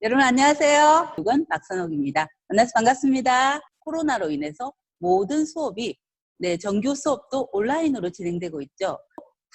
여러분 안녕하세요. 이건 박선옥입니다. 만나서 반갑습니다. 코로나로 인해서 모든 수업이 정규 수업도 온라인으로 진행되고 있죠.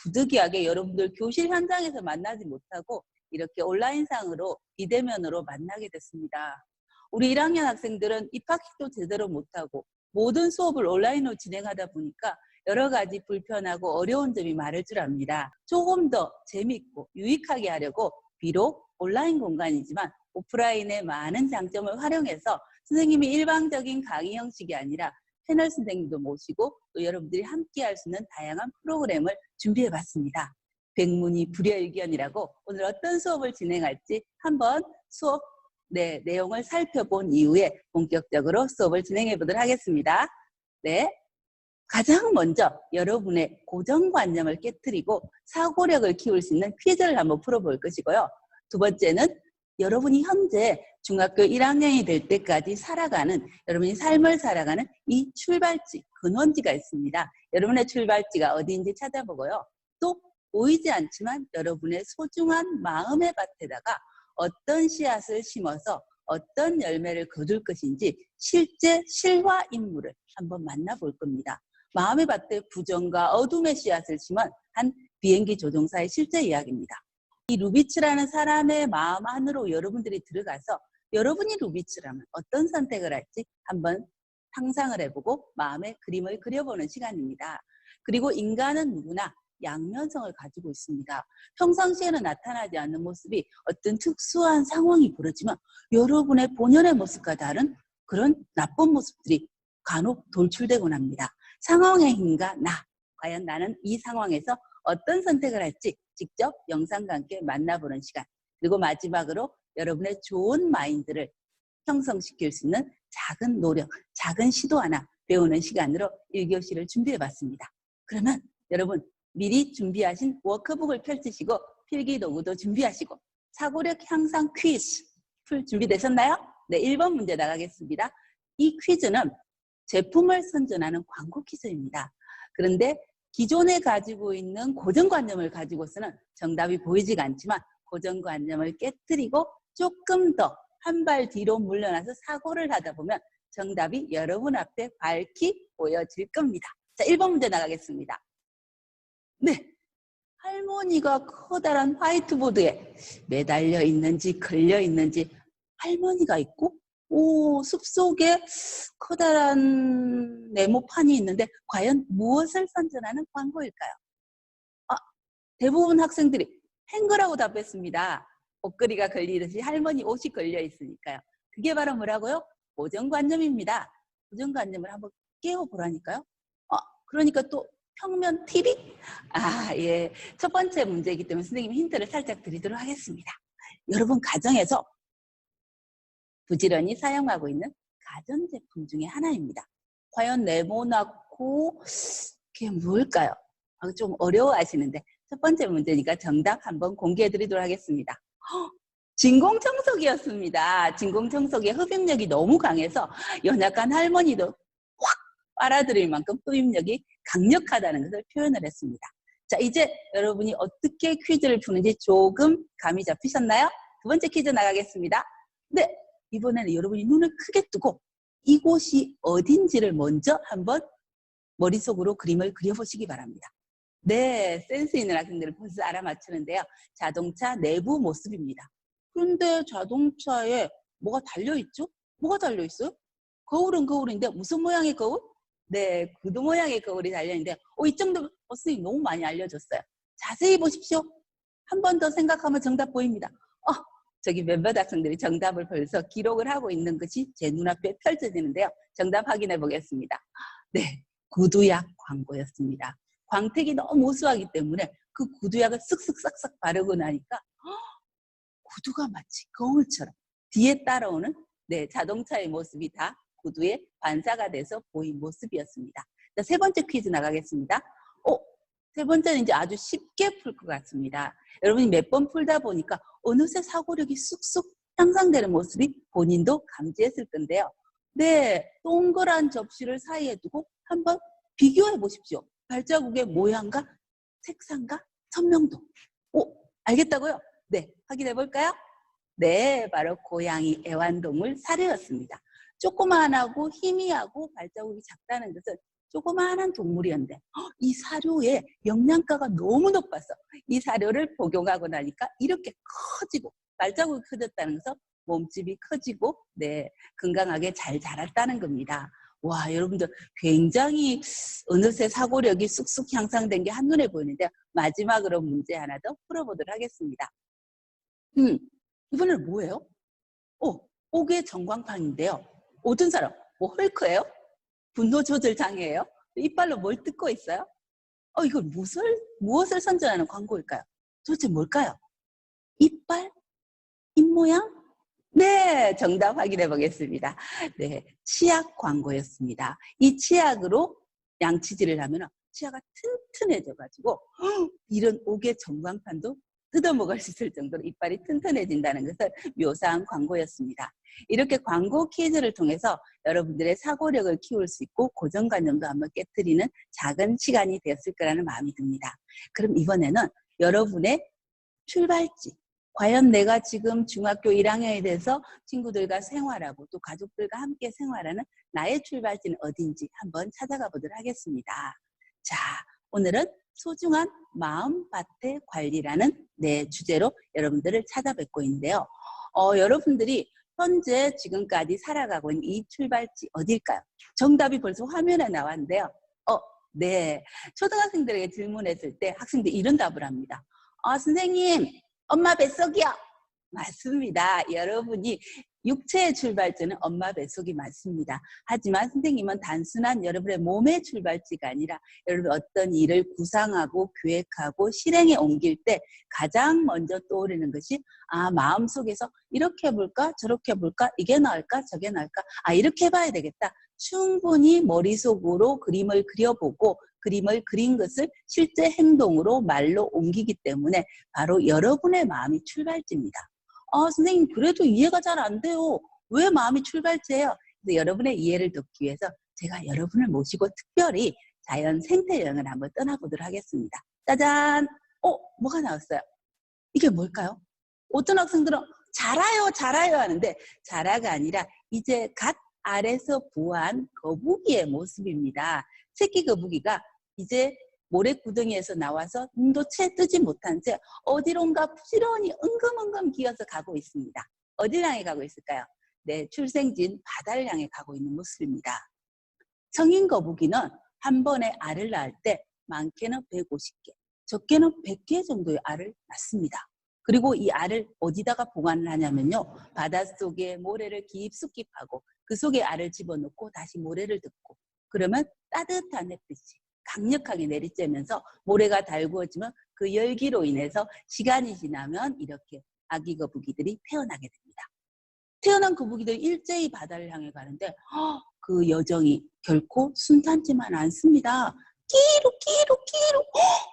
부득이하게 여러분들 교실 현장에서 만나지 못하고 이렇게 온라인상으로 비대면으로 만나게 됐습니다. 우리 1학년 학생들은 입학식도 제대로 못하고 모든 수업을 온라인으로 진행하다 보니까 여러 가지 불편하고 어려운 점이 많을 줄 압니다. 조금 더 재밌고 유익하게 하려고 비록 온라인 공간이지만 오프라인의 많은 장점을 활용해서 선생님이 일방적인 강의 형식이 아니라 패널 선생님도 모시고 또 여러분들이 함께 할 수 있는 다양한 프로그램을 준비해 봤습니다. 백문이 불여일견이라고 오늘 어떤 수업을 진행할지 한번 수업 내용을 살펴본 이후에 본격적으로 수업을 진행해 보도록 하겠습니다. 가장 먼저 여러분의 고정관념을 깨트리고 사고력을 키울 수 있는 퀴즈를 한번 풀어볼 것이고요. 두 번째는 여러분이 현재 중학교 1학년이 될 때까지 살아가는, 여러분이 삶을 살아가는 이 출발지, 근원지가 있습니다. 여러분의 출발지가 어디인지 찾아보고요. 또 보이지 않지만 여러분의 소중한 마음의 밭에다가 어떤 씨앗을 심어서 어떤 열매를 거둘 것인지 실제 실화 인물을 한번 만나볼 겁니다. 마음의 밭에 부정과 어둠의 씨앗을 심은 한 비행기 조종사의 실제 이야기입니다. 이 루비츠라는 사람의 마음 안으로 여러분들이 들어가서 여러분이 루비츠라면 어떤 선택을 할지 한번 상상을 해보고 마음의 그림을 그려보는 시간입니다. 그리고 인간은 누구나 양면성을 가지고 있습니다. 평상시에는 나타나지 않는 모습이 어떤 특수한 상황이 벌어지면 여러분의 본연의 모습과 다른 그런 나쁜 모습들이 간혹 돌출되곤 합니다. 상황의 힘과 나, 과연 나는 이 상황에서 어떤 선택을 할지 직접 영상과 함께 만나보는 시간, 그리고 마지막으로 여러분의 좋은 마인드를 형성시킬 수 있는 작은 노력, 작은 시도 하나 배우는 시간으로 1교시를 준비해봤습니다. 그러면 여러분 미리 준비하신 워크북을 펼치시고 필기도구도 준비하시고 사고력 향상 퀴즈 풀 준비되셨나요? 네, 1번 문제 나가겠습니다. 이 퀴즈는 제품을 선전하는 광고 퀴즈입니다. 그런데 기존에 가지고 있는 고정관념을 가지고서는 정답이 보이지가 않지만 고정관념을 깨트리고 조금 더 한 발 뒤로 물러나서 사고를 하다 보면 정답이 여러분 앞에 밝히 보여질 겁니다. 자, 1번 문제 나가겠습니다. 네, 할머니가 커다란 화이트보드에 매달려 있는지 걸려 있는지 할머니가 있고 숲속에 커다란 네모판이 있는데 과연 무엇을 선전하는 광고일까요? 대부분 학생들이 행거라고 답했습니다. 옷걸이가 걸리듯이 할머니 옷이 걸려 있으니까요. 그게 바로 뭐라고요? 고정관념입니다. 고정관념을 한번 깨워보라니까요. 그러니까 또 평면 TV? 예. 첫 번째 문제이기 때문에 선생님이 힌트를 살짝 드리도록 하겠습니다. 여러분 가정에서 부지런히 사용하고 있는 가전제품 중에 하나입니다. 과연 네모나고 그게 뭘까요? 좀 어려워하시는데 첫 번째 문제니까 정답 한번 공개해 드리도록 하겠습니다. 진공청소기였습니다. 진공청소기의 흡입력이 너무 강해서 연약한 할머니도 확 빨아들일 만큼 흡입력이 강력하다는 것을 표현을 했습니다. 자, 이제 여러분이 어떻게 퀴즈를 푸는지 조금 감이 잡히셨나요? 두 번째 퀴즈 나가겠습니다. 네, 이번에는 여러분이 눈을 크게 뜨고 이곳이 어딘지를 먼저 한번 머릿속으로 그림을 그려보시기 바랍니다. 네, 센스 있는 학생들은 벌써 알아맞추는데요. 자동차 내부 모습입니다. 그런데 자동차에 뭐가 달려있죠? 뭐가 달려있어요? 거울은 거울인데 무슨 모양의 거울? 네, 구두 모양의 거울이 달려있는데 이 정도 선생님 너무 많이 알려줬어요. 자세히 보십시오. 한 번 더 생각하면 정답 보입니다. 저기 몇몇 학생들이 정답을 벌써 기록을 하고 있는 것이 제 눈앞에 펼쳐지는데요. 정답 확인해 보겠습니다. 네, 구두약 광고였습니다. 광택이 너무 우수하기 때문에 그 구두약을 쓱쓱 싹싹 바르고 나니까 구두가 마치 거울처럼 뒤에 따라오는 자동차의 모습이 다 구두에 반사가 돼서 보인 모습이었습니다. 자, 세 번째 퀴즈 나가겠습니다. 세 번째는 이제 아주 쉽게 풀 것 같습니다. 여러분이 몇 번 풀다 보니까 어느새 사고력이 쑥쑥 향상되는 모습이 본인도 감지했을 건데요. 네, 동그란 접시를 사이에 두고 한번 비교해 보십시오. 발자국의 모양과 색상과 선명도. 알겠다고요? 네, 확인해 볼까요? 네, 바로 고양이 애완동물 사료였습니다. 조그만하고 희미하고 발자국이 작다는 것은 조그마한 동물이었는데 이 사료에 영양가가 너무 높아서 이 사료를 복용하고 나니까 이렇게 커지고 발자국이 커졌다는 것은 몸집이 커지고 네, 건강하게 잘 자랐다는 겁니다. 와, 여러분들 굉장히 어느새 사고력이 쑥쑥 향상된 게 한눈에 보이는데 마지막으로 문제 하나 더 풀어보도록 하겠습니다. 이번에는 뭐예요? 옥의 전광판인데요. 어떤 사람? 뭐 헐크예요? 분노 조절 장애예요? 이빨로 뭘 뜯고 있어요? 이걸 무엇을 선전하는 광고일까요? 도대체 뭘까요? 이빨? 입모양? 네, 정답 확인해 보겠습니다. 네, 치약 광고였습니다. 이 치약으로 양치질을 하면 치아가 튼튼해져가지고 이런 옥의 전광판도 뜯어먹을 수 있을 정도로 이빨이 튼튼해진다는 것을 묘사한 광고였습니다. 이렇게 광고 퀴즈를 통해서 여러분들의 사고력을 키울 수 있고 고정관념도 한번 깨트리는 작은 시간이 되었을 거라는 마음이 듭니다. 그럼 이번에는 여러분의 출발지, 과연 내가 지금 중학교 1학년이 돼서 친구들과 생활하고 또 가족들과 함께 생활하는 나의 출발지는 어딘지 한번 찾아가 보도록 하겠습니다. 자, 오늘은 소중한 마음밭의 관리라는 주제로 여러분들을 찾아뵙고 있는데요. 여러분들이 현재 지금까지 살아가고 있는 이 출발지 어딜까요? 정답이 벌써 화면에 나왔는데요. 네. 초등학생들에게 질문했을 때 학생들이 이런 답을 합니다. 선생님, 엄마 뱃속이요. 맞습니다. 여러분이 육체의 출발지는 엄마 뱃속이 맞습니다. 하지만 선생님은 단순한 여러분의 몸의 출발지가 아니라 여러분 어떤 일을 구상하고 계획하고 실행에 옮길 때 가장 먼저 떠오르는 것이 마음속에서 이렇게 해볼까 저렇게 해볼까 이게 나을까 저게 나을까 이렇게 해봐야 되겠다. 충분히 머릿속으로 그림을 그려보고 그림을 그린 것을 실제 행동으로 말로 옮기기 때문에 바로 여러분의 마음이 출발지입니다. 선생님 그래도 이해가 잘 안 돼요. 왜 마음이 출발지예요? 그래서 여러분의 이해를 돕기 위해서 제가 여러분을 모시고 특별히 자연 생태 여행을 한번 떠나보도록 하겠습니다. 짜잔! 뭐가 나왔어요? 이게 뭘까요? 어떤 학생들은 자라요 하는데 자라가 아니라 이제 갓 알에서 부화한 거북이의 모습입니다. 새끼 거북이가 이제 모래구덩이에서 나와서 눈도 채 뜨지 못한 채 어디론가 부지런히 은금은금 기어서 가고 있습니다. 어디를 향해 가고 있을까요? 네, 출생지인 바다를 향해 가고 있는 모습입니다. 성인 거북이는 한 번에 알을 낳을 때 많게는 150개, 적게는 100개 정도의 알을 낳습니다. 그리고 이 알을 어디다가 보관을 하냐면요. 바닷속에 모래를 깊숙이 파고 그 속에 알을 집어넣고 다시 모래를 덮고 그러면 따뜻한 햇빛이 강력하게 내리쬐면서 모래가 달구어지면 그 열기로 인해서 시간이 지나면 이렇게 아기 거북이들이 태어나게 됩니다. 태어난 거북이들이 일제히 바다를 향해 가는데 그 여정이 결코 순탄치만 않습니다. 끼룩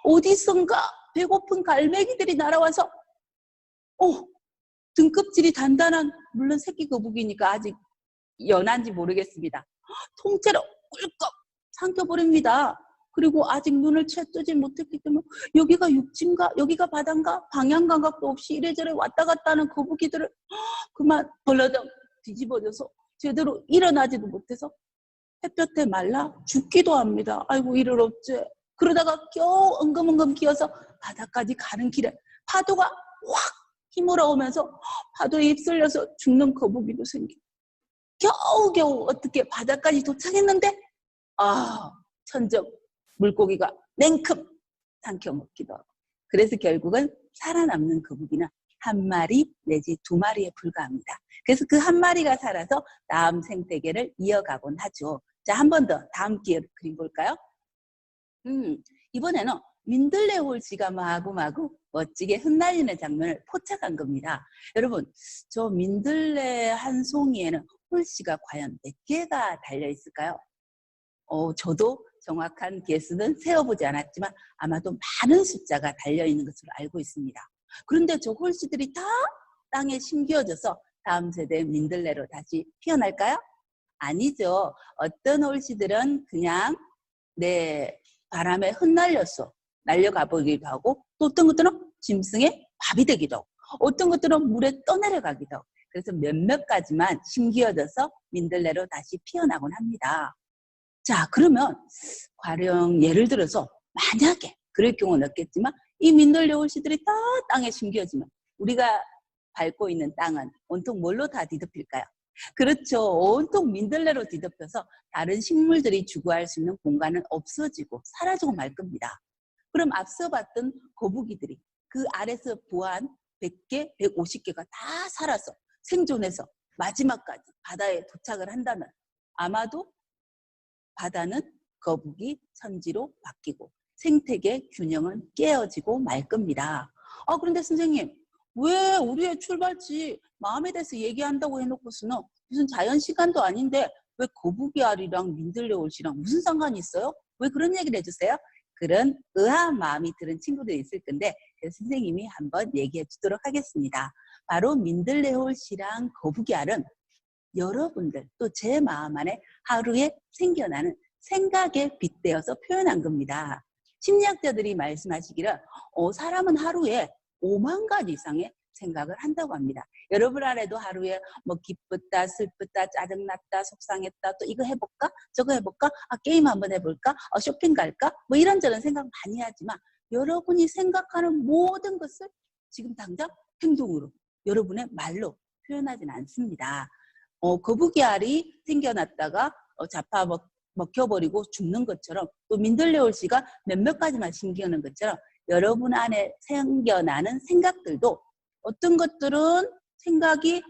어디선가 배고픈 갈매기들이 날아와서 등껍질이 단단한 물론 새끼 거북이니까 아직 연한지 모르겠습니다. 통째로 꿀꺽 삼켜버립니다. 그리고 아직 눈을 채 뜨지 못했기 때문에 여기가 육지인가 여기가 바다인가 방향 감각도 없이 이래저래 왔다 갔다 하는 거북이들을 그만 벌러덩 뒤집어져서 제대로 일어나지도 못해서 햇볕에 말라 죽기도 합니다. 아이고 이를 어째. 그러다가 겨우 엉금엉금 기어서 바다까지 가는 길에 파도가 확 힘으로 오면서 파도에 휩쓸려서 죽는 거북이도 생기고 겨우겨우 어떻게 바다까지 도착했는데 천적 물고기가 냉큼 삼켜 먹기도 하고 그래서 결국은 살아남는 거북이는 한 마리 내지 두 마리에 불과합니다. 그래서 그 한 마리가 살아서 다음 생태계를 이어가곤 하죠. 자, 한 번 더 다음 기회로 그림 볼까요? 이번에는 민들레 홀씨가 마구마구 멋지게 흩날리는 장면을 포착한 겁니다. 여러분, 저 민들레 한 송이에는 홀씨가 과연 몇 개가 달려있을까요? 저도 정확한 개수는 세어보지 않았지만 아마도 많은 숫자가 달려있는 것으로 알고 있습니다. 그런데 저 홀씨들이 다 땅에 심겨져서 다음 세대의 민들레로 다시 피어날까요? 아니죠. 어떤 홀씨들은 그냥 바람에 흩날려서 날려가 보기도 하고 또 어떤 것들은 짐승의 밥이 되기도 하고 어떤 것들은 물에 떠내려가기도 하고. 그래서 몇몇 가지만 심기어져서 민들레로 다시 피어나곤 합니다. 자, 그러면 가령 예를 들어서 만약에 그럴 경우는 없겠지만 이 민들레 홀씨들이 다 땅에 심겨지면 우리가 밟고 있는 땅은 온통 뭘로 다 뒤덮일까요? 그렇죠. 온통 민들레로 뒤덮여서 다른 식물들이 주거할 수 있는 공간은 없어지고 사라지고 말 겁니다. 그럼 앞서 봤던 거북이들이 그 아래서 부화한 100개, 150개가 다 살아서 생존해서 마지막까지 바다에 도착을 한다면 아마도 바다는 거북이 천지로 바뀌고 생태계 균형은 깨어지고 말 겁니다. 그런데 선생님, 왜 우리의 출발지 마음에 대해서 얘기한다고 해놓고서는 무슨 자연 시간도 아닌데 왜 거북이 알이랑 민들레 옷이랑 무슨 상관이 있어요? 왜 그런 얘기를 해주세요? 그런 의아한 마음이 드는 친구들이 있을 건데 선생님이 한번 얘기해 주도록 하겠습니다. 바로 민들레 홀씨랑 거북이 알은 여러분들 또 제 마음 안에 하루에 생겨나는 생각에 빗대어서 표현한 겁니다. 심리학자들이 말씀하시기를 사람은 하루에 5만 가지 이상의 생각을 한다고 합니다. 여러분 안에도 하루에 뭐 기쁘다, 슬프다, 짜증났다, 속상했다, 또 이거 해볼까? 저거 해볼까? 게임 한번 해볼까? 쇼핑 갈까? 뭐 이런저런 생각 많이 하지만 여러분이 생각하는 모든 것을 지금 당장 행동으로, 여러분의 말로 표현하진 않습니다. 거북이 알이 생겨났다가 먹혀버리고 죽는 것처럼 또 민들레 홀씨가 몇몇 가지만 심기어는 것처럼 여러분 안에 생겨나는 생각들도 어떤 것들은 생각이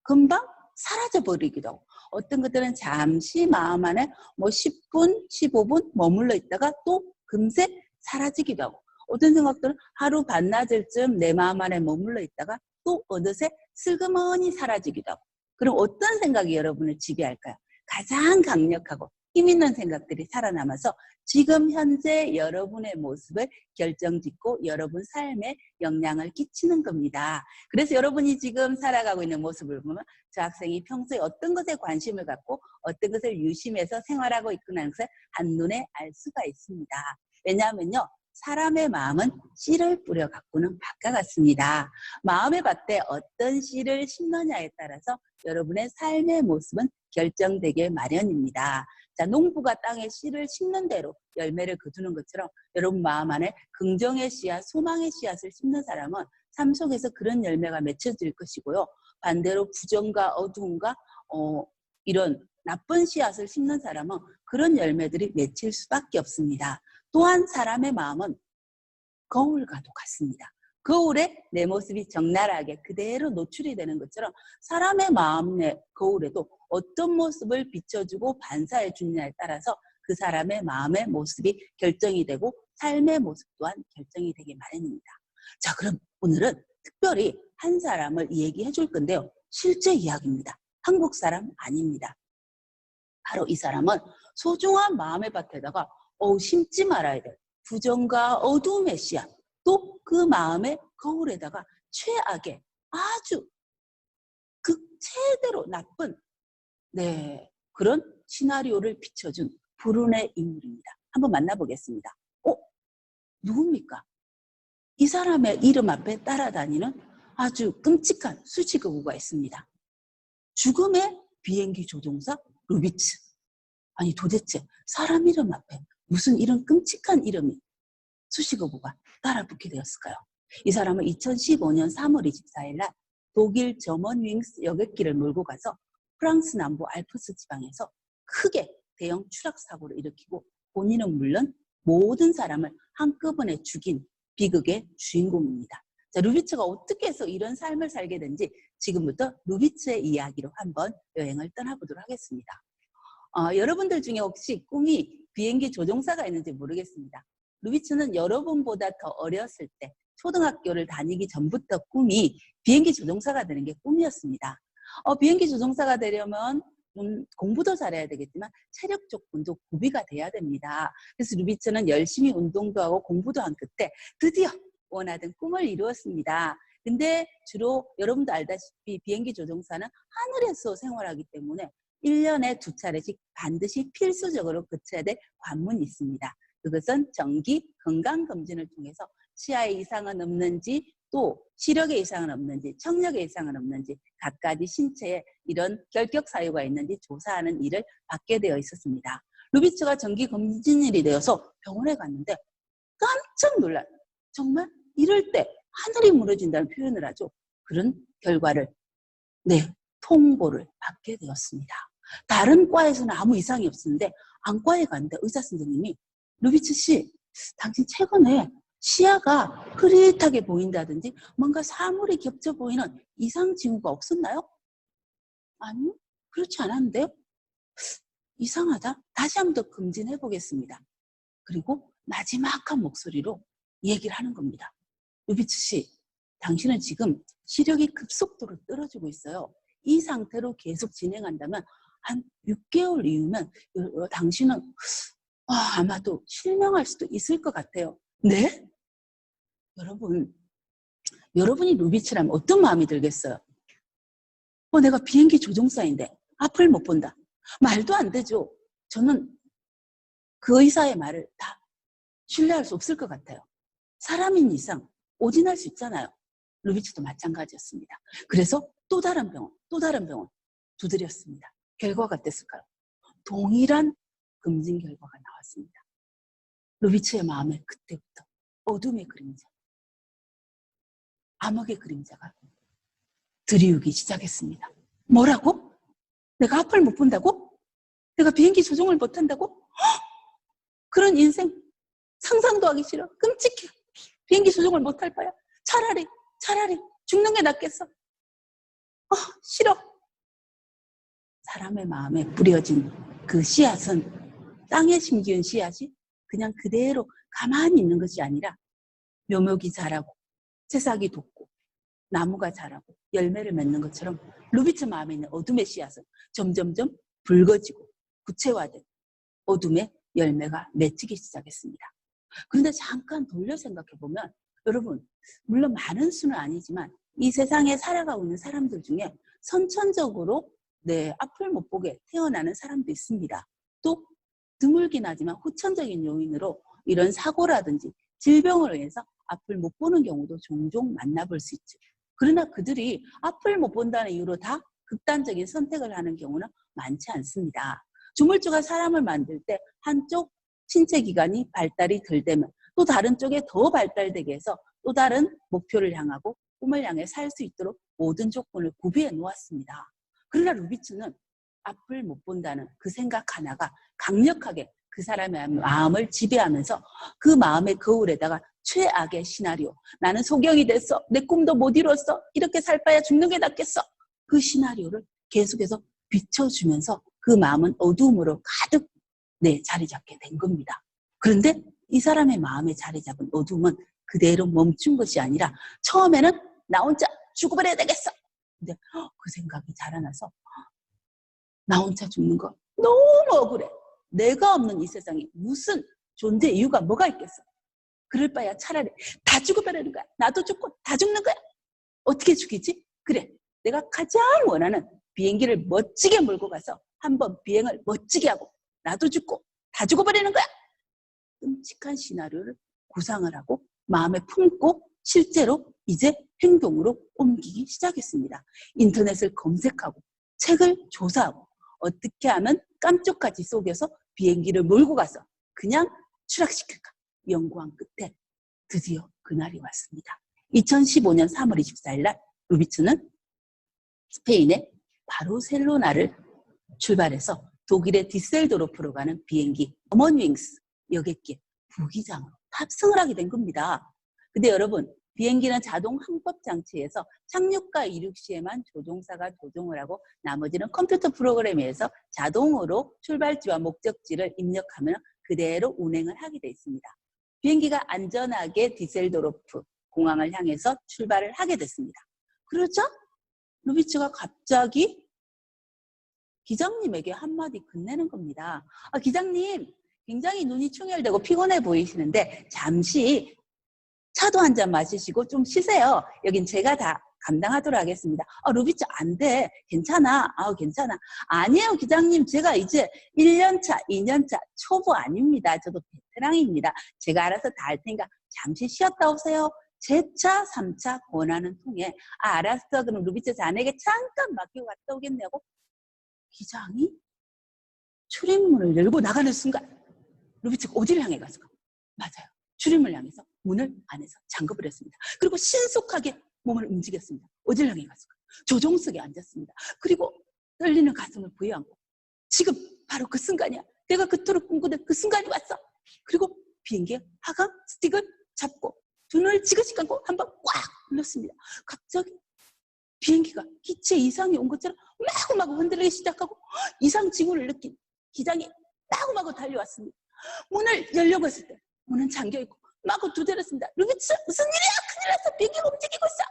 금방 사라져버리기도 하고 어떤 것들은 잠시 마음 안에 뭐 10분, 15분 머물러 있다가 또 금세 사라지기도 하고 어떤 생각들은 하루 반나절쯤 내 마음 안에 머물러 있다가 또 어느새 슬그머니 사라지기도 하고 그럼 어떤 생각이 여러분을 지배할까요? 가장 강력하고 힘있는 생각들이 살아남아서 지금 현재 여러분의 모습을 결정짓고 여러분 삶에 영향을 끼치는 겁니다. 그래서 여러분이 지금 살아가고 있는 모습을 보면 저 학생이 평소에 어떤 것에 관심을 갖고 어떤 것을 유심해서 생활하고 있구나 것을 한눈에 알 수가 있습니다. 왜냐하면요. 사람의 마음은 씨를 뿌려 갖고는 밭과 같습니다. 마음의 밭에 어떤 씨를 심느냐에 따라서 여러분의 삶의 모습은 결정되게 마련입니다. 자, 농부가 땅에 씨를 심는 대로 열매를 거두는 것처럼 여러분 마음 안에 긍정의 씨앗, 소망의 씨앗을 심는 사람은 삶 속에서 그런 열매가 맺혀질 것이고요. 반대로 부정과 어두움과 이런 나쁜 씨앗을 심는 사람은 그런 열매들이 맺힐 수밖에 없습니다. 또한 사람의 마음은 거울과도 같습니다. 거울에 내 모습이 적나라하게 그대로 노출이 되는 것처럼 사람의 마음의 거울에도 어떤 모습을 비춰주고 반사해 주느냐에 따라서 그 사람의 마음의 모습이 결정이 되고 삶의 모습 또한 결정이 되기 마련입니다. 자, 그럼 오늘은 특별히 한 사람을 얘기해 줄 건데요. 실제 이야기입니다. 한국 사람 아닙니다. 바로 이 사람은 소중한 마음의 밭에다가 심지 말아야 될 부정과 어두움의 씨앗 또 그 마음의 거울에다가 최악의 아주 극최대로 나쁜 그런 시나리오를 비춰준 불운의 인물입니다. 한번 만나보겠습니다. 누굽니까? 이 사람의 이름 앞에 따라다니는 아주 끔찍한 수식어구가 있습니다. 죽음의 비행기 조종사 루비츠. 아니 도대체 사람 이름 앞에 무슨 이런 끔찍한 이름이 수식어구가 따라붙게 되었을까요? 이 사람은 2015년 3월 24일 날 독일 저먼윙스 여객기를 몰고 가서 프랑스 남부 알프스 지방에서 크게 대형 추락 사고를 일으키고 본인은 물론 모든 사람을 한꺼번에 죽인 비극의 주인공입니다. 자, 루비츠가 어떻게 해서 이런 삶을 살게 된지 지금부터 루비츠의 이야기로 한번 여행을 떠나보도록 하겠습니다. 여러분들 중에 혹시 꿈이 비행기 조종사가 있는지 모르겠습니다. 루비츠는 여러분보다 더 어렸을 때 초등학교를 다니기 전부터 꿈이 비행기 조종사가 되는 게 꿈이었습니다. 비행기 조종사가 되려면 공부도 잘해야 되겠지만 체력적 분도 구비가 돼야 됩니다. 그래서 루비츠는 열심히 운동도 하고 공부도 한 끝에 드디어 원하던 꿈을 이루었습니다. 근데 주로 여러분도 알다시피 비행기 조종사는 하늘에서 생활하기 때문에 1년에 2차례씩 반드시 필수적으로 거쳐야 될 관문이 있습니다. 그것은 정기 건강검진을 통해서 치아에 이상은 없는지 또 시력에 이상은 없는지, 청력에 이상은 없는지, 각가지 신체에 이런 결격 사유가 있는지 조사하는 일을 받게 되어 있었습니다. 루비츠가 정기 검진일이 되어서 병원에 갔는데 깜짝 놀라요. 정말 이럴 때 하늘이 무너진다는 표현을 하죠. 그런 결과를 통보를 받게 되었습니다. 다른 과에서는 아무 이상이 없었는데 안과에 갔는데 의사 선생님이 루비츠 씨, 당신 최근에 시야가 흐릿하게 보인다든지 뭔가 사물이 겹쳐 보이는 이상 징후가 없었나요? 아니요, 그렇지 않았는데요. 이상하다. 다시 한번 더 검진해 보겠습니다. 그리고 마지막한 목소리로 얘기를 하는 겁니다. 루비츠 씨, 당신은 지금 시력이 급속도로 떨어지고 있어요. 이 상태로 계속 진행한다면 한 6개월 이후면 당신은 아마도 실명할 수도 있을 것 같아요. 네? 여러분이 루비츠라면 어떤 마음이 들겠어요? 내가 비행기 조종사인데 앞을 못 본다. 말도 안 되죠. 저는 그 의사의 말을 다 신뢰할 수 없을 것 같아요. 사람인 이상 오진할 수 있잖아요. 루비츠도 마찬가지였습니다. 그래서 또 다른 병원 두드렸습니다. 결과가 어땠을까요? 동일한 검진 결과가 나왔습니다. 루비츠의 마음에 그때부터 어둠의 그림자, 암흑의 그림자가 드리우기 시작했습니다. 뭐라고? 내가 앞을 못 본다고? 내가 비행기 조종을 못한다고? 그런 인생 상상도 하기 싫어. 끔찍해. 비행기 조종을 못할 바야. 차라리 죽는 게 낫겠어. 싫어. 사람의 마음에 뿌려진 그 씨앗은 땅에 심기운 씨앗이 그냥 그대로 가만히 있는 것이 아니라 묘목이 자라고 새싹이 돋고 나무가 자라고 열매를 맺는 것처럼 루비츠 마음에 있는 어둠의 씨앗은 점점점 붉어지고 구체화된 어둠의 열매가 맺히기 시작했습니다. 그런데 잠깐 돌려 생각해보면 여러분, 물론 많은 수는 아니지만 이 세상에 살아가고 있는 사람들 중에 선천적으로 앞을 못 보게 태어나는 사람도 있습니다. 또 드물긴 하지만 후천적인 요인으로 이런 사고라든지 질병을 인해서 앞을 못 보는 경우도 종종 만나볼 수 있죠. 그러나 그들이 앞을 못 본다는 이유로 다 극단적인 선택을 하는 경우는 많지 않습니다. 조물주가 사람을 만들 때 한쪽 신체 기관이 발달이 덜 되면 또 다른 쪽에 더 발달되게 해서 또 다른 목표를 향하고 꿈을 향해 살 수 있도록 모든 조건을 구비해 놓았습니다. 그러나 루비츠는 앞을 못 본다는 그 생각 하나가 강력하게 그 사람의 마음을 지배하면서 그 마음의 거울에다가 최악의 시나리오, 나는 소경이 됐어, 내 꿈도 못 이뤘어, 이렇게 살 바야 죽는 게 낫겠어, 그 시나리오를 계속해서 비춰주면서 그 마음은 어두움으로 가득 자리 잡게 된 겁니다. 그런데 이 사람의 마음에 자리 잡은 어두움은 그대로 멈춘 것이 아니라 처음에는 나 혼자 죽어버려야 되겠어. 근데 그 생각이 자라나서 나 혼자 죽는 거 너무 억울해. 내가 없는 이 세상에 무슨 존재 이유가 뭐가 있겠어. 그럴 바야 차라리 다 죽어버리는 거야. 나도 죽고 다 죽는 거야. 어떻게 죽이지? 그래, 내가 가장 원하는 비행기를 멋지게 몰고 가서 한번 비행을 멋지게 하고 나도 죽고 다 죽어버리는 거야. 끔찍한 시나리오를 구상을 하고 마음에 품고 실제로 이제 행동으로 옮기기 시작했습니다. 인터넷을 검색하고 책을 조사하고 어떻게 하면 깜짝까지 속여서 비행기를 몰고 가서 그냥 추락시킬까 연구한 끝에 드디어 그날이 왔습니다. 2015년 3월 24일 날 루비츠는 스페인의 바르셀로나를 출발해서 독일의 디셀도르프로 가는 비행기 어먼윙스 여객기 부기장으로 탑승을 하게 된 겁니다. 근데 여러분, 비행기는 자동 항법 장치에서 착륙과 이륙 시에만 조종사가 조종을 하고 나머지는 컴퓨터 프로그램에 의해서 자동으로 출발지와 목적지를 입력하면 그대로 운행을 하게 돼 있습니다. 비행기가 안전하게 디셀도르프 공항을 향해서 출발을 하게 됐습니다. 그러자 루비츠가 갑자기 기장님에게 한마디 건네는 겁니다. 기장님, 굉장히 눈이 충혈되고 피곤해 보이시는데 잠시 차도 한 잔 마시시고 좀 쉬세요. 여긴 제가 다 감당하도록 하겠습니다. 루비츠 안 돼. 괜찮아. 괜찮아. 아니에요, 기장님. 제가 이제 1년차, 2년차 초보 아닙니다. 저도 베테랑입니다. 제가 알아서 다 할 테니까 잠시 쉬었다 오세요. 재차 3차 권한을 통해 알았어. 그럼 루비츠 자네에게 잠깐 맡기고 갔다 오겠냐고 기장이 출입문을 열고 나가는 순간 루비츠가 어디를 향해 갔을까? 맞아요. 출입문을 향해서 문을 안에서 잠궈버렸습니다. 그리고 신속하게 몸을 움직였습니다. 어디를 향해 갔을까? 조종석에 앉았습니다. 그리고 떨리는 가슴을 부여안고 지금 바로 그 순간이야. 내가 그토록 꿈꾸던 그 순간이 왔어. 그리고 비행기의 하강 스틱을 잡고 두 눈을 지그시 감고 한 번 꽉 눌렀습니다. 갑자기 비행기가 기체 이상이 온 것처럼 마구마구 흔들리기 시작하고 이상 징후를 느낀 기장이 마구마구 달려왔습니다. 문을 열려고 했을 때 문은 잠겨있고 마구 두드렸습니다. 루비츠 무슨 일이야? 큰일 났어. 비행기가 움직이고 있어.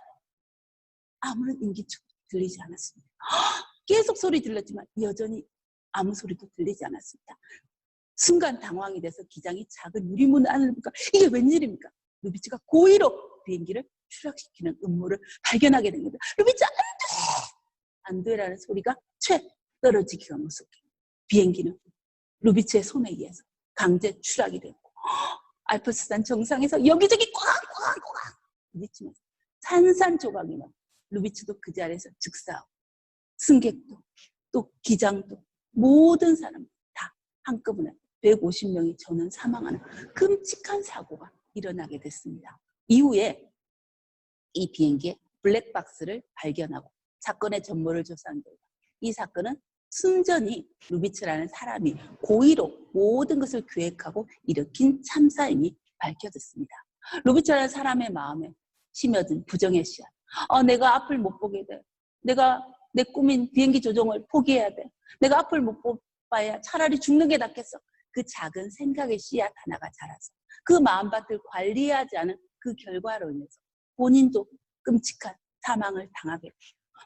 아무런 인기척 들리지 않았습니다. 계속 소리 들렸지만 여전히 아무 소리도 들리지 않았습니다. 순간 당황이 돼서 기장이 작은 유리문 안을 보니까 이게 웬일입니까? 루비츠가 고의로 비행기를 추락시키는 음모를 발견하게 된 겁니다. 루비츠 안 돼! 안 돼라는 소리가 채 떨어지기가 무섭게 비행기는 루비츠의 손에 의해서 강제 추락이 됐고 알프스산 정상에서 여기저기 꽝꽝꽝 부딪히면서 산산조각이 나고 루비츠도 그 자리에서 즉사하고 승객도 또 기장도 모든 사람 다 한꺼번에 150명이 전원 사망하는 끔찍한 사고가 일어나게 됐습니다. 이후에 이 비행기의 블랙박스를 발견하고 사건의 전모를 조사한 결과 이 사건은 순전히 루비츠라는 사람이 고의로 모든 것을 계획하고 일으킨 참사임이 밝혀졌습니다. 루비츠라는 사람의 마음에 심어진 부정의 씨앗. 내가 앞을 못 보게 돼. 내가 내 꿈인 비행기 조종을 포기해야 돼. 내가 앞을 못 봐야 차라리 죽는 게 낫겠어. 그 작은 생각의 씨앗 하나가 자라서 그 마음밭을 관리하지 않은 그 결과로 인해서 본인도 끔찍한 사망을 당하게 되고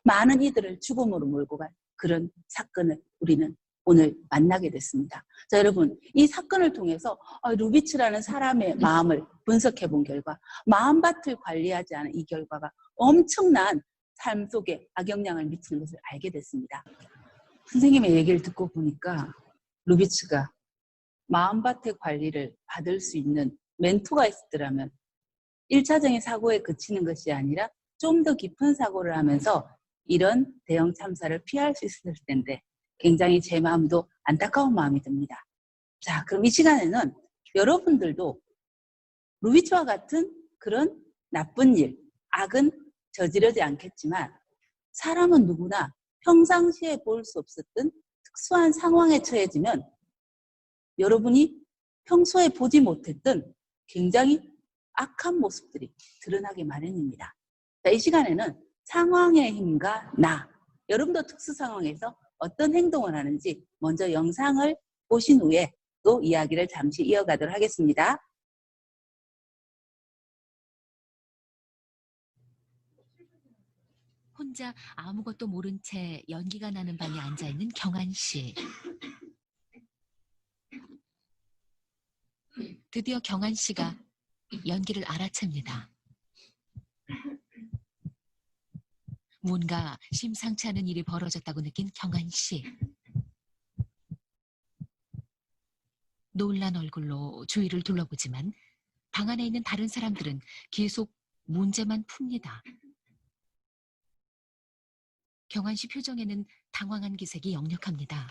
많은 이들을 죽음으로 몰고 간 그런 사건을 우리는 오늘 만나게 됐습니다. 자, 여러분, 이 사건을 통해서 루비츠라는 사람의 마음을 분석해 본 결과 마음밭을 관리하지 않은 이 결과가 엄청난 삶 속에 악영향을 미치는 것을 알게 됐습니다. 선생님의 얘기를 듣고 보니까 루비츠가 마음밭의 관리를 받을 수 있는 멘토가 있었더라면 1차적인 사고에 그치는 것이 아니라 좀 더 깊은 사고를 하면서 이런 대형 참사를 피할 수 있을 텐데 굉장히 제 마음도 안타까운 마음이 듭니다. 자, 그럼 이 시간에는 여러분들도 루비츠와 같은 그런 나쁜 일, 악은 저지르지 않겠지만 사람은 누구나 평상시에 볼 수 없었던 특수한 상황에 처해지면 여러분이 평소에 보지 못했던 굉장히 악한 모습들이 드러나기 마련입니다. 자, 이 시간에는 상황의 힘과 나, 여러분도 특수 상황에서 어떤 행동을 하는지 먼저 영상을 보신 후에 또 이야기를 잠시 이어가도록 하겠습니다. 혼자 아무것도 모른 채 연기가 나는 방에 앉아있는 경한 씨. 드디어 경한 씨가 연기를 알아챕니다. 뭔가 심상치 않은 일이 벌어졌다고 느낀 경한 씨. 놀란 얼굴로 주위를 둘러보지만 방 안에 있는 다른 사람들은 계속 문제만 풉니다. 경한 씨 표정에는 당황한 기색이 역력합니다.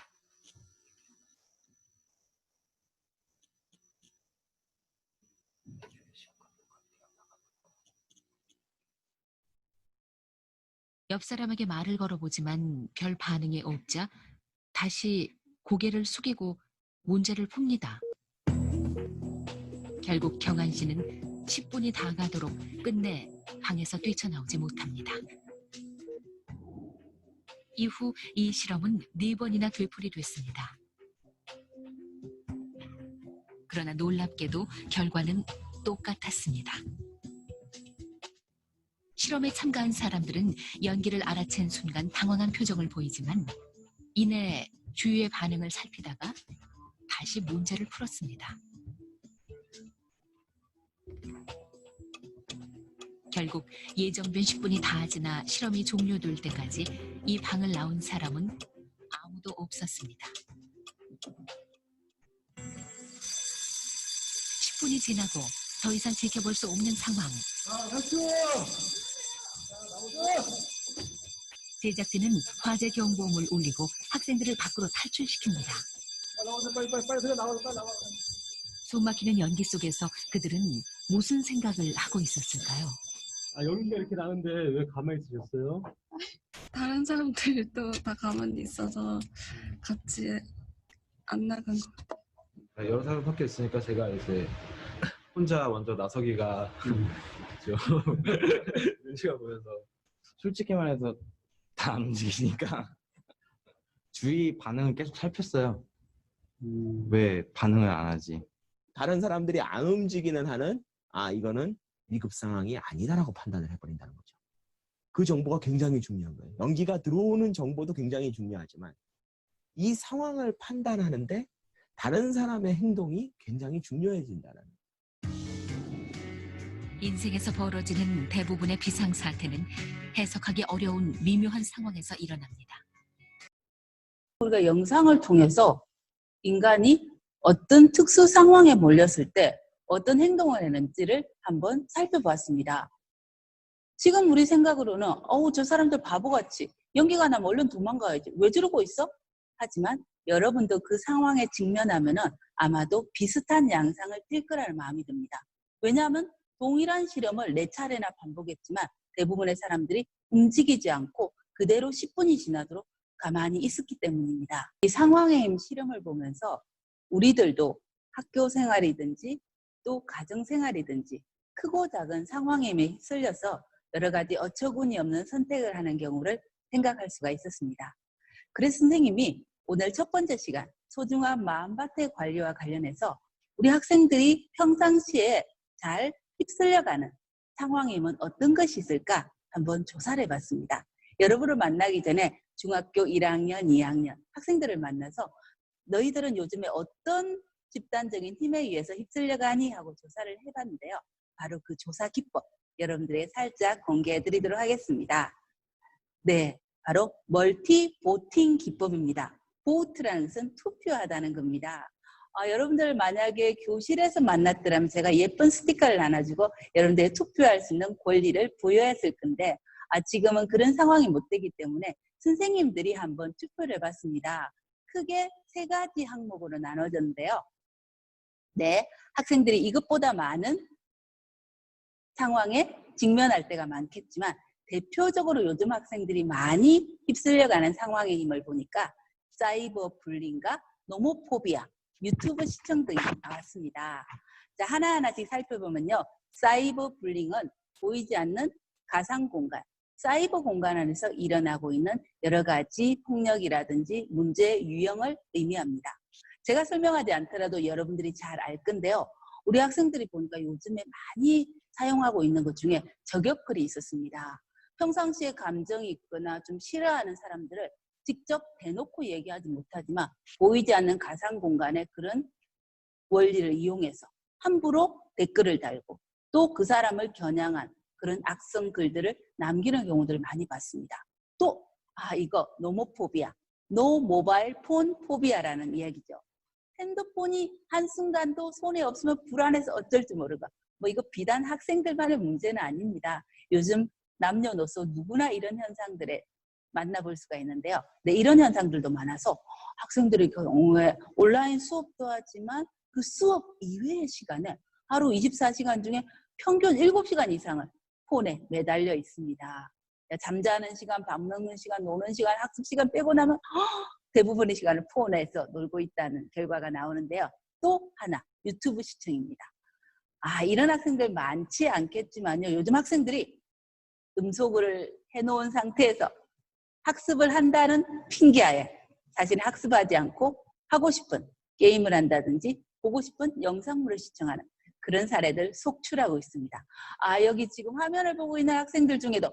옆 사람에게 말을 걸어보지만 별 반응이 없자 다시 고개를 숙이고 문제를 풉니다. 결국 경한 씨는 10분이 다 가도록 끝내 방에서 뛰쳐나오지 못합니다. 이후 이 실험은 4번이나 되풀이됐습니다. 그러나 놀랍게도 결과는 똑같았습니다. 실험에 참가한 사람들은 연기를 알아챈 순간 당황한 표정을 보이지만 이내 주위의 반응을 살피다가 다시 문제를 풀었습니다. 결국 예정된 10분이 다 지나 실험이 종료될 때까지 이 방을 나온 사람은 아무도 없었습니다. 10분이 지나고 더 이상 지켜볼 수 없는 상황. 제작진은 화재 경보음을 울리고 학생들을 밖으로 탈출시킵니다. 숨막히는 연기 속에서 그들은 무슨 생각을 하고 있었을까요? 연기가 이렇게 나는데 왜 가만히 있으셨어요? 다른 사람들도 다 가만히 있어서 같이 안 나간 거. 여러 사람 섞여 있으니까 제가 이제 혼자 먼저 나서기가 좀 눈치가 보여서 솔직히 말해서 다 안 움직이니까 주위 반응을 계속 살폈어요. 왜 반응을 안 하지? 다른 사람들이 안 움직이는 한은 이거는 위급 상황이 아니다라고 판단을 해버린다는 거죠. 그 정보가 굉장히 중요한 거예요. 연기가 들어오는 정보도 굉장히 중요하지만 이 상황을 판단하는데 다른 사람의 행동이 굉장히 중요해진다는 거예요. 인생에서 벌어지는 대부분의 비상사태는 해석하기 어려운 미묘한 상황에서 일어납니다. 우리가 영상을 통해서 인간이 어떤 특수 상황에 몰렸을 때 어떤 행동을 하는지를 한번 살펴보았습니다. 지금 우리 생각으로는 저 사람들 바보같이 연기가 나면 얼른 도망가야지. 왜 저러고 있어? 하지만 여러분도 그 상황에 직면하면은 아마도 비슷한 양상을 띌 거라는 마음이 듭니다. 왜냐하면 동일한 실험을 4차례나 반복했지만 대부분의 사람들이 움직이지 않고 그대로 10분이 지나도록 가만히 있었기 때문입니다. 이 상황의 힘 실험을 보면서 우리들도 학교 생활이든지 또 가정 생활이든지 크고 작은 상황의 힘에 휩쓸려서 여러 가지 어처구니 없는 선택을 하는 경우를 생각할 수가 있었습니다. 그래서 선생님이 오늘 첫 번째 시간 소중한 마음밭의 관리와 관련해서 우리 학생들이 평상시에 잘 휩쓸려가는 상황의 힘은 어떤 것이 있을까 한번 조사를 해봤습니다. 여러분을 만나기 전에 중학교 1학년, 2학년 학생들을 만나서 너희들은 요즘에 어떤 집단적인 힘에 의해서 휩쓸려가니 하고 조사를 해봤는데요. 바로 그 조사 기법 여러분들에게 살짝 공개해 드리도록 하겠습니다. 네, 바로 멀티 보팅 기법입니다. 보트라는 것은 투표하다는 겁니다. 여러분들 만약에 교실에서 만났더라면 제가 예쁜 스티커를 나눠주고 여러분들이 투표할 수 있는 권리를 부여했을 건데 지금은 그런 상황이 못 되기 때문에 선생님들이 한번 투표를 해봤습니다. 크게 3가지 항목으로 나눠졌는데요. 네, 학생들이 이것보다 많은 상황에 직면할 때가 많겠지만 대표적으로 요즘 학생들이 많이 휩쓸려가는 상황의 힘을 보니까 사이버 불링과 노모포비아, 유튜브 시청 등이 나왔습니다. 자, 하나하나씩 살펴보면요. 사이버 불링은 보이지 않는 가상 공간, 사이버 공간 안에서 일어나고 있는 여러 가지 폭력이라든지 문제 유형을 의미합니다. 제가 설명하지 않더라도 여러분들이 잘 알 건데요. 우리 학생들이 보니까 요즘에 많이 사용하고 있는 것 중에 저격글이 있었습니다. 평상시에 감정이 있거나 좀 싫어하는 사람들을 직접 대놓고 얘기하지 못하지만 보이지 않는 가상 공간의 그런 원리를 이용해서 함부로 댓글을 달고 또 그 사람을 겨냥한 그런 악성 글들을 남기는 경우들을 많이 봤습니다. 또 이거 노모포비아, 노 모바일 폰 포비아라는 이야기죠. 핸드폰이 한순간도 손에 없으면 불안해서 어쩔 줄 모르고 이거 비단 학생들만의 문제는 아닙니다. 요즘 남녀노소 누구나 이런 현상들에 만나볼 수가 있는데요. 네, 이런 현상들도 많아서 학생들이 경우에 온라인 수업도 하지만 그 수업 이외의 시간에 하루 24시간 중에 평균 7시간 이상을 폰에 매달려 있습니다. 잠자는 시간, 밥 먹는 시간, 노는 시간, 학습 시간 빼고 나면 대부분의 시간을 폰에서 놀고 있다는 결과가 나오는데요. 또 하나, 유튜브 시청입니다. 이런 학생들 많지 않겠지만요. 요즘 학생들이 음소거를 해놓은 상태에서 학습을 한다는 핑계하에 자신이 학습하지 않고 하고 싶은 게임을 한다든지 보고 싶은 영상물을 시청하는 그런 사례들 속출하고 있습니다. 여기 지금 화면을 보고 있는 학생들 중에도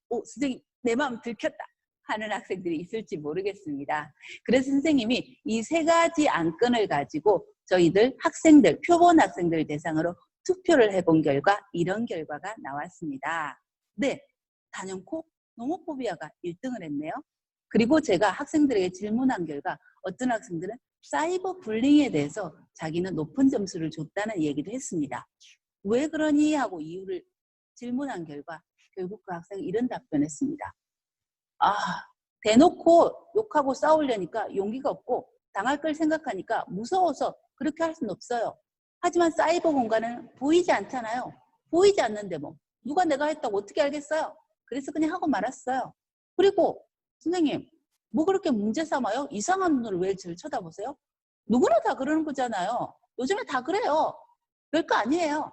선생님 내 마음 들켰다 하는 학생들이 있을지 모르겠습니다. 그래서 선생님이 이 3가지 안건을 가지고 저희들 학생들, 표본 학생들 대상으로 투표를 해본 결과 이런 결과가 나왔습니다. 네, 단연코 노모포비아가 1등을 했네요. 그리고 제가 학생들에게 질문한 결과 어떤 학생들은 사이버 불링에 대해서 자기는 높은 점수를 줬다는 얘기를 했습니다. 왜 그러니 하고 이유를 질문한 결과 결국 그 학생이 이런 답변했습니다. 대놓고 욕하고 싸우려니까 용기가 없고 당할 걸 생각하니까 무서워서 그렇게 할 수는 없어요. 하지만 사이버 공간은 보이지 않잖아요. 보이지 않는데 뭐 누가 내가 했다고 어떻게 알겠어요? 그래서 그냥 하고 말았어요. 그리고 선생님 뭐 그렇게 문제 삼아요? 이상한 눈으로 왜 저를 쳐다보세요? 누구나 다 그러는 거잖아요. 요즘에 다 그래요. 별거 아니에요.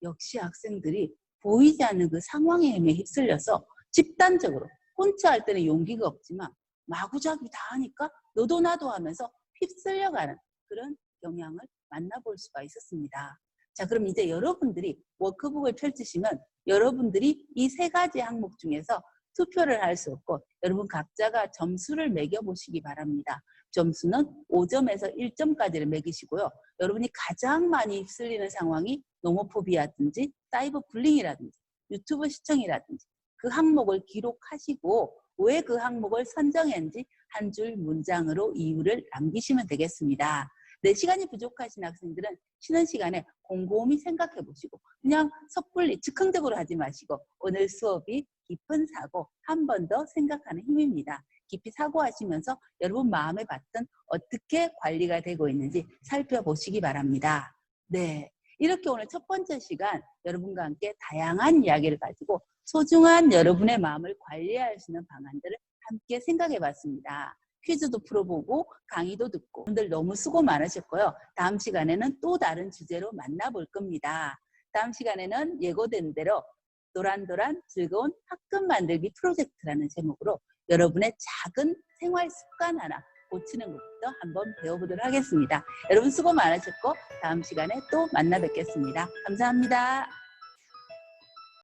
역시 학생들이 보이지 않는 그 상황의 힘에 휩쓸려서 집단적으로 혼자 할 때는 용기가 없지만 마구잡이 다 하니까 너도 나도 하면서 휩쓸려가는 그런 경향을 만나볼 수가 있었습니다. 자, 그럼 이제 여러분들이 워크북을 펼치시면 여러분들이 이 3가지 항목 중에서 투표를 할 수 없고 여러분 각자가 점수를 매겨보시기 바랍니다. 점수는 5점에서 1점까지를 매기시고요. 여러분이 가장 많이 휩쓸리는 상황이 노모포비아든지 사이버 불링이라든지 유튜브 시청이라든지 그 항목을 기록하시고 왜 그 항목을 선정했는지 한 줄 문장으로 이유를 남기시면 되겠습니다. 네, 시간이 부족하신 학생들은 쉬는 시간에 곰곰이 생각해 보시고 그냥 섣불리 즉흥적으로 하지 마시고 오늘 수업이 깊은 사고 한 번 더 생각하는 힘입니다. 깊이 사고하시면서 여러분 마음의 밭은 어떻게 관리가 되고 있는지 살펴보시기 바랍니다. 네, 이렇게 오늘 첫 번째 시간 여러분과 함께 다양한 이야기를 가지고 소중한 여러분의 마음을 관리할 수 있는 방안들을 함께 생각해 봤습니다. 퀴즈도 풀어보고 강의도 듣고 여러분들 너무 수고 많으셨고요. 다음 시간에는 또 다른 주제로 만나볼 겁니다. 다음 시간에는 예고된 대로 도란도란 즐거운 학급 만들기 프로젝트라는 제목으로 여러분의 작은 생활 습관 하나 고치는 것부터 한번 배워보도록 하겠습니다. 여러분 수고 많으셨고 다음 시간에 또 만나 뵙겠습니다. 감사합니다.